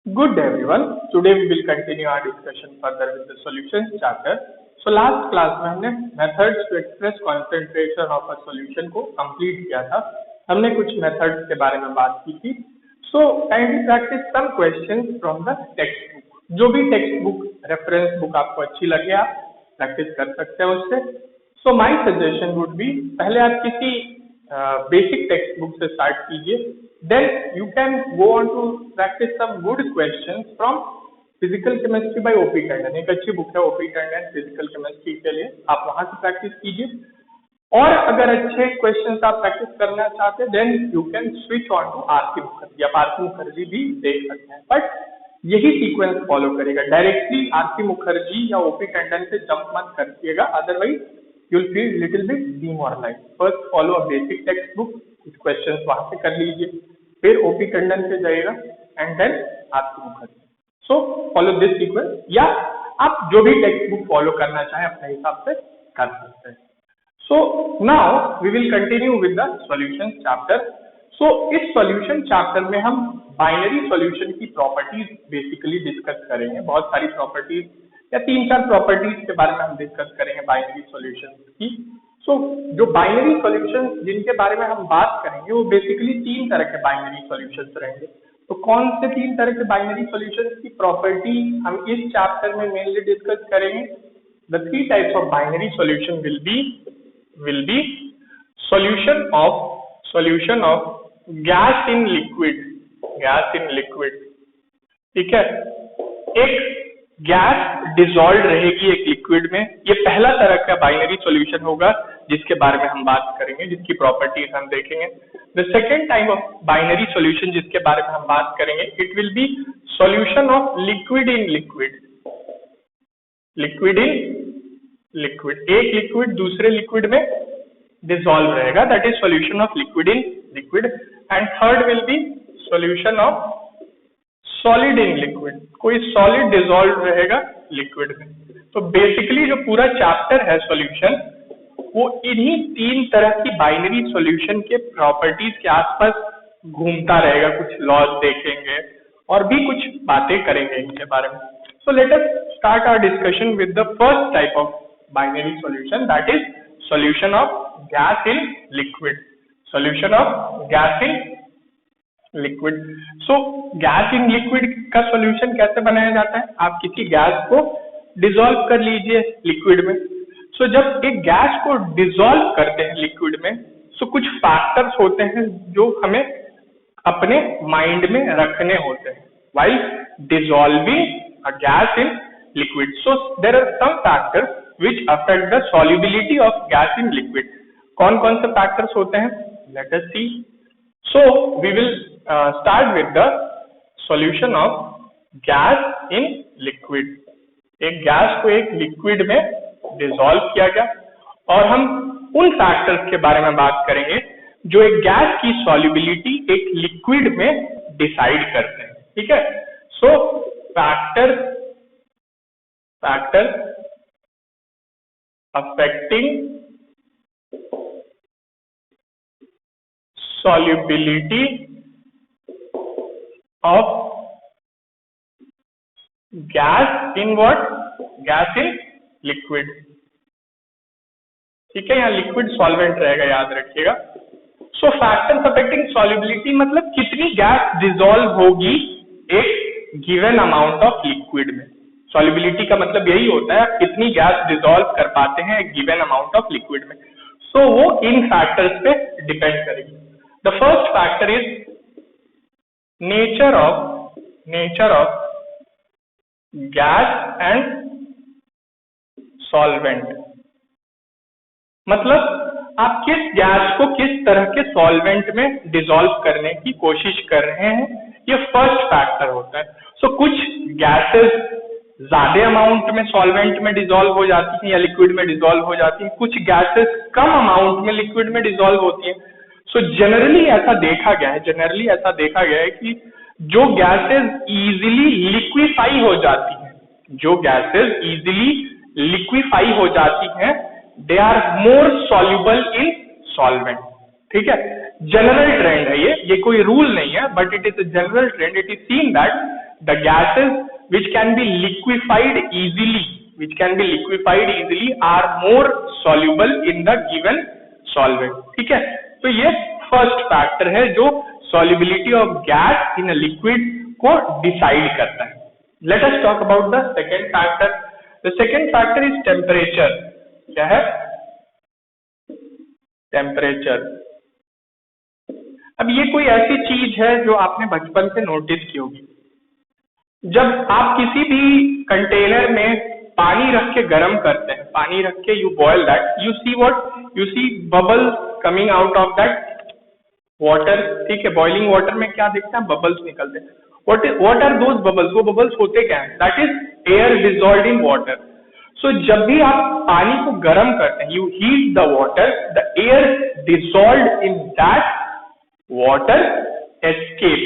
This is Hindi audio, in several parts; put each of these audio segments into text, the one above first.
Good day everyone. Today we will continue our discussion further with the solutions chapter. So last class में हमने methods to express concentration of a solution को complete किया था. हमने कुछ methods के बारे में बात की थी. So kindly practice some questions from the textbook. जो भी textbook reference book आपको अच्छी लगे आप practice कर सकते हैं उससे. So my suggestion would be पहले आप किसी बेसिक टेक्स्ट बुक से स्टार्ट कीजिए, then you can go on to practice some good questions from physical chemistry by OP Tandon. एक अच्छी बुक है ओपी टंडन फिजिकल केमिस्ट्री के लिए, आप वहां से प्रैक्टिस कीजिए. और अगर अच्छे क्वेश्चंस आप प्रैक्टिस करना चाहते हैं then you can switch on to RK Mukherjee. आप आरके मुखर्जी भी देख सकते हैं, बट यही सीक्वेंस फॉलो करेगा. डायरेक्टली आरके मुखर्जी या ओपी टंडन से जंप मत करिएगा, otherwise you'll feel little bit demoralized. First follow a basic textbook, कुछ questions वहां से कर लीजिए, फिर ओपी टंडन पे जाइएगा एंड देन आपकी Mukherjee. So follow this sequence, या आप जो भी टेक्स्ट बुक फॉलो करना चाहें अपने हिसाब से कर सकते हैं. So now we will continue with the solution chapter. So इस सॉल्यूशन चैप्टर में हम बाइनरी सॉल्यूशन की प्रॉपर्टीज बेसिकली डिस्कस करेंगे. बहुत सारी प्रॉपर्टीज या 3-4 प्रॉपर्टीज के बारे में हम डिस्कस करेंगे बाइनरी सॉल्यूशंस की. सो जो बाइनरी सॉल्यूशंस जिनके बारे में हम बात करेंगे वो बेसिकली 3 तरह के बाइनरी सॉल्यूशंस रहेंगे. तो कौन से 3 तरह के बाइनरी सॉल्यूशंस की प्रॉपर्टी हम इस चैप्टर में मेनली डिस्कस करेंगे. The 3 types of binary solution will be solution of gas in liquid. ठीक है, एक गैस डिसॉल्व रहेगी एक लिक्विड में. ये पहला तरह का बाइनरी सॉल्यूशन होगा जिसके बारे में हम बात करेंगे, जिसकी प्रॉपर्टीज हम देखेंगे. The second type of binary solution जिसके बारे में हम बात करेंगे, it will be solution of liquid in liquid. एक लिक्विड दूसरे लिक्विड में डिसॉल्व रहेगा, that is solution of liquid in liquid. And third will be solution of solid in liquid. कोई सॉलिड डिसॉल्व रहेगा लिक्विड में. तो बेसिकली जो पूरा चैप्टर है सॉल्यूशन वो इन्हीं 3 तरह की बाइनरी सॉल्यूशन के प्रॉपर्टीज के आसपास घूमता रहेगा. कुछ लॉज देखेंगे और भी कुछ बातें करेंगे इनके बारे में. So let us start our discussion with the first type of binary solution, that is solution of gas in liquid. Liquid. So gas in liquid का सॉल्यूशन कैसे बनाया जाता है. आप किसी गैस को डिसॉल्व कर लीजिए लिक्विड में. सो जब एक गैस को डिसॉल्व करते हैं लिक्विड में, सो कुछ फैक्टर्स होते हैं जो हमें अपने माइंड में रखने होते हैं while dissolving a gas in liquid. So there are some factors which affect the solubility of gas in liquid. कौन कौन से फैक्टर्स होते हैं, let us see. So we will start with the solution of gas in liquid. एक गैस को एक लिक्विड में डिसॉल्व किया गया और हम उन फैक्टर्स के बारे में बात करेंगे जो एक गैस की सॉल्युबिलिटी एक लिक्विड में डिसाइड करते हैं. ठीक है. So factor affecting solubility of gas in what? Gas in liquid. ठीक है, यहाँ लिक्विड सॉल्वेंट रहेगा, याद रखिएगा. सो फैक्टर्स अफेक्टिंग सॉल्युबिलिटी मतलब कितनी गैस डिसॉल्व होगी एक गिवन अमाउंट ऑफ लिक्विड में. सॉल्युबिलिटी का मतलब यही होता है कितनी गैस डिसॉल्व कर पाते हैं एक गिवन अमाउंट ऑफ लिक्विड में. सो वो इन फैक्टर्स पे डिपेंड करेगी. The first factor is nature of gas and solvent. मतलब आप किस गैस को किस तरह के सॉल्वेंट में डिसॉल्व करने की कोशिश कर रहे हैं, ये फर्स्ट फैक्टर होता है. सो कुछ गैसेस ज्यादा अमाउंट में सॉल्वेंट में डिसॉल्व हो जाती हैं या लिक्विड में डिसॉल्व हो जाती हैं, कुछ गैसेस कम अमाउंट में लिक्विड में डिसॉल्व होती हैं. सो जनरली ऐसा देखा गया है कि जो गैसेस इजीली लिक्विफाई हो जाती हैं they are more soluble in solvent. ठीक है, जनरल ट्रेंड है ये कोई रूल नहीं है, but it is a general trend. It is seen that the gases which can be liquefied easily are more soluble in the given solvent. ठीक है, तो ये फर्स्ट फैक्टर है जो solubility of gas in a liquid को डिसाइड करता है. Let us talk about the second factor. The second factor is temperature. क्या है? टेम्परेचर. अब ये कोई ऐसी चीज है जो आपने बचपन से नोटिस की होगी. जब आप किसी भी कंटेनर में पानी रख के गर्म करते हैं, पानी रख के you boil that, you see bubbles coming out of that water. ठीक है, बॉइलिंग वाटर में क्या देखते हैं, बबल्स निकलते हैं. What are those bubbles? वो बबल्स होते क्या है? That is air dissolved in water. So जब भी आप पानी को गर्म करते हैं, you heat the water, the air dissolved in that water escape,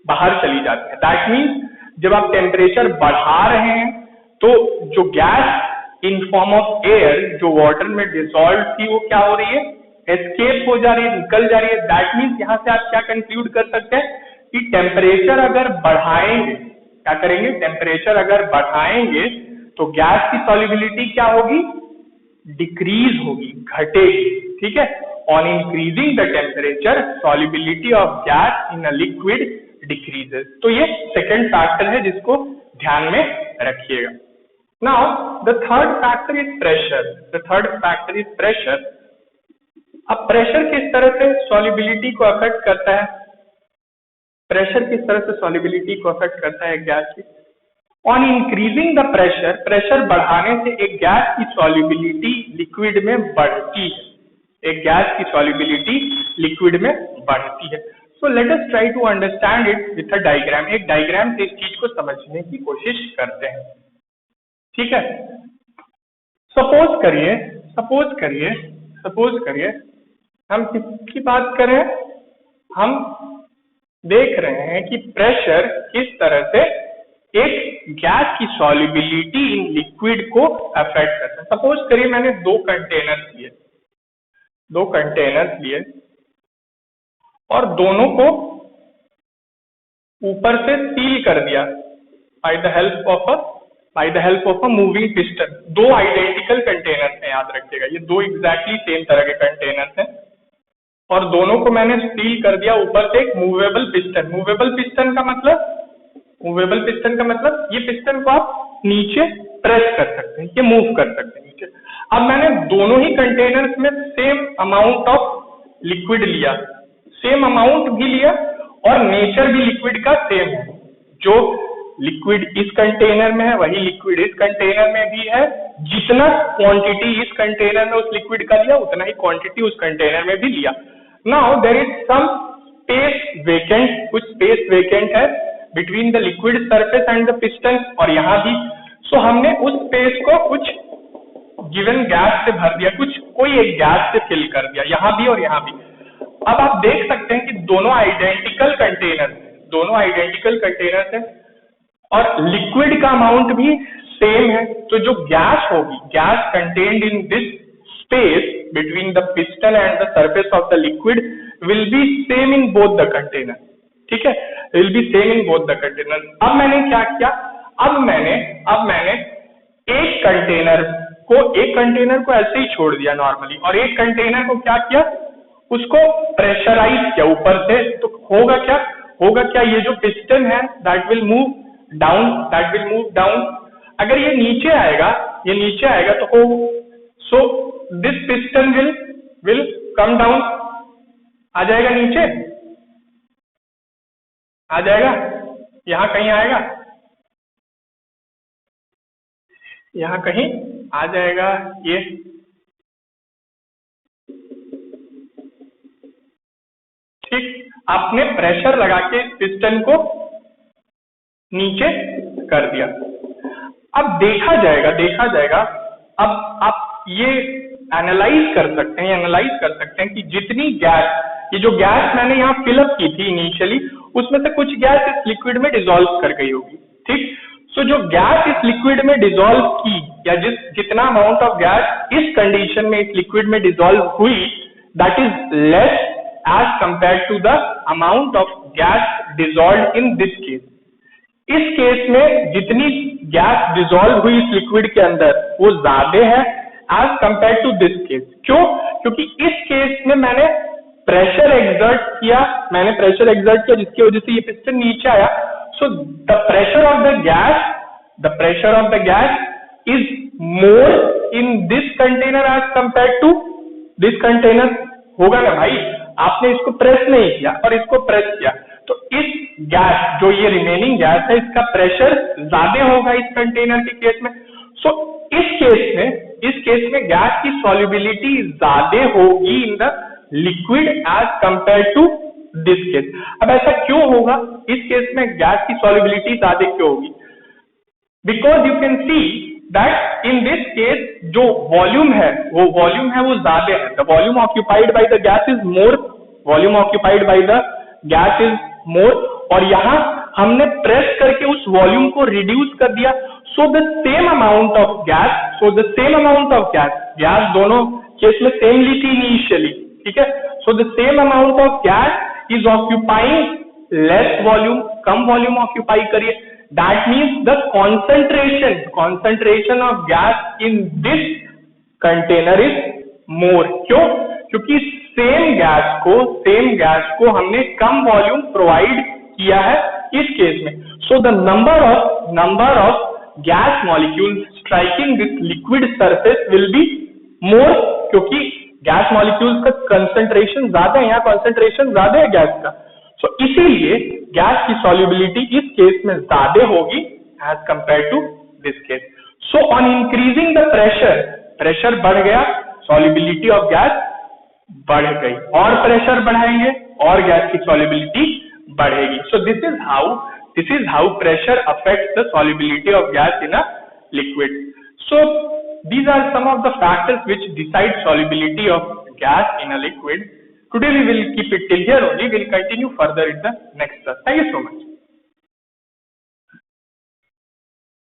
बाहर चली जाती है. दैट मीन्स जब आप टेम्परेचर बढ़ा रहे हैं तो जो gas in form of air जो वाटर में डिसॉल्व थी वो क्या हो रही है, एस्केप हो जा रही है, निकल जा रही है. दैट मीन्स यहाँ से आप क्या कंक्लूड कर सकते हैं कि टेम्परेचर अगर बढ़ाएंगे, क्या करेंगे, टेम्परेचर अगर बढ़ाएंगे तो गैस की सॉल्युबिलिटी क्या होगी, डिक्रीज होगी, घटेगी. ठीक है, on increasing the temperature solubility of gas in a liquid decreases. तो ये सेकंड फैक्टर है जिसको ध्यान में रखिएगा. Now the third factor is pressure. अब प्रेशर किस तरह से सॉल्युबिलिटी को अफेक्ट करता है? प्रेशर किस तरह से सॉल्युबिलिटी को अफेक्ट करता है गैस की? ऑन इंक्रीजिंग द प्रेशर बढ़ाने से एक गैस की सॉल्युबिलिटी लिक्विड में बढ़ती है. एक गैस की सॉल्युबिलिटी लिक्विड में बढ़ती है. So let us try to understand it with a diagram. एक डायग्राम से इस चीज को समझने की कोशिश करते हैं. ठीक है, सपोज करिए हम किसकी बात करें, हम देख रहे हैं कि प्रेशर किस तरह से एक गैस की सॉल्युबिलिटी इन लिक्विड को अफेक्ट करता है. सपोज करिए मैंने दो कंटेनर्स लिए और दोनों को ऊपर से सील कर दिया by the help of a moving piston. दो आइडेंटिकल कंटेनर्स हैं, याद रखिएगा, ये दो एग्जैक्टली सेम तरह के कंटेनर्स हैं और दोनों को मैंने सील कर दिया ऊपर से एक मूवेबल पिस्टन. मूवेबल पिस्टन का मतलब ये पिस्टन को आप नीचे प्रेस कर सकते हैं, ये मूव कर सकते हैं नीचे. अब मैंने दोनों ही कंटेनर्स में सेम अमाउंट ऑफ लिक्विड लिया, सेम अमाउंट भी लिया और नेचर भी लिक्विड का सेम है. जो लिक्विड इस कंटेनर में है वही लिक्विड इस कंटेनर में भी है. जितना क्वांटिटी इस कंटेनर में उस लिक्विड का लिया उतना ही क्वांटिटी उस कंटेनर में भी लिया. Now there is some space vacant, कुछ स्पेस वेकेंट है between the liquid surface and the piston और यहाँ भी. सो हमने उस स्पेस को कुछ गिवन गैस से भर दिया, कोई एक गैस से फिल कर दिया, यहाँ भी और यहाँ भी. अब आप देख सकते हैं कि दोनों आइडेंटिकल कंटेनर्स हैं और लिक्विड का अमाउंट भी सेम है. तो जो गैस होगी, gas contained in this space between the piston and the surface of the liquid will be same in both the container. ठीक है, will be same in both the container. अब मैंने क्या किया, अब मैंने एक कंटेनर को ऐसे ही छोड़ दिया नॉर्मली और एक कंटेनर को क्या किया, उसको प्रेशराइज किया ऊपर से. तो होगा क्या, ये जो पिस्टन है दैट विल मूव डाउन. अगर ये नीचे आएगा तो so this piston will come down, आ जाएगा नीचे, आ जाएगा, यहाँ कहीं आएगा, यहाँ कहीं आ जाएगा. ये ठीक, आपने प्रेशर लगा के पिस्टन को नीचे कर दिया. अब देखा जाएगा. अब आप ये एनालाइज कर सकते हैं कि जितनी गैस, ये जो गैस मैंने यहाँ फिलअप की थी इनिशियली, उसमें से कुछ गैस इस लिक्विड में डिसॉल्व कर गई होगी. ठीक, सो जो गैस इस लिक्विड में डिसॉल्व की या जितना अमाउंट ऑफ गैस इस कंडीशन में इस लिक्विड में डिसॉल्व हुई, that is less as compare to the amount of gas dissolve in this case. इस केस में जितनी गैस डिसॉल्व हुई इस लिक्विड के अंदर वो ज्यादा है as compare to this case. क्यों? क्योंकि इस केस में मैंने प्रेशर एक्सर्ट किया, जिसकी वजह से ये पिस्टन नीचे आया। So the pressure of the gas is more in this container as compare to this container. होगा ना भाई, आपने इसको प्रेस नहीं किया और इसको प्रेस किया, तो इस गैस, जो ये रिमेनिंग गैस है, इसका प्रेशर ज्यादा होगा इस कंटेनर के केस में। सो इस केस में गैस की सॉल्युबिलिटी ज्यादा होगी in the liquid as compare to this case. अब ऐसा क्यों होगा? इस केस में गैस की सॉल्युबिलिटी ज्यादा क्यों होगी? Because you can see that in this case जो वॉल्यूम है वो ज्यादा है। The volume occupied by the gas is मोर, और यहां हमने प्रेस करके उस वॉल्यूम को रिड्यूस कर दिया। So the same amount of gas दोनों केस में सेम ली थी इनिशियली, ठीक है। So the same amount of gas is occupying less volume, कम वॉल्यूम ऑक्यूपाई करिए। That means the concentration of gas in this container is more। क्यों? क्योंकि सेम गैस को हमने कम वॉल्यूम प्रोवाइड किया है इस केस में। So the number of gas molecules striking this liquid surface will be more, क्योंकि गैस मॉलिक्यूल्स का कंसंट्रेशन ज्यादा है, यहाँ कंसंट्रेशन ज्यादा है गैस का। सो इसीलिए गैस की सॉल्युबिलिटी इस केस में ज्यादा होगी as compare to this case. So on increasing the pressure बढ़ गया, सॉल्युबिलिटी ऑफ गैस बढ़ गई, और प्रेशर बढ़ाएंगे और गैस की सॉल्युबिलिटी बढ़ेगी। So this is how pressure affects the solubility of gas in a liquid. So these are some of the factors which decide solubility of gas in a liquid. Today we will keep it till here only. We'll continue further in the next class. Thank you so much.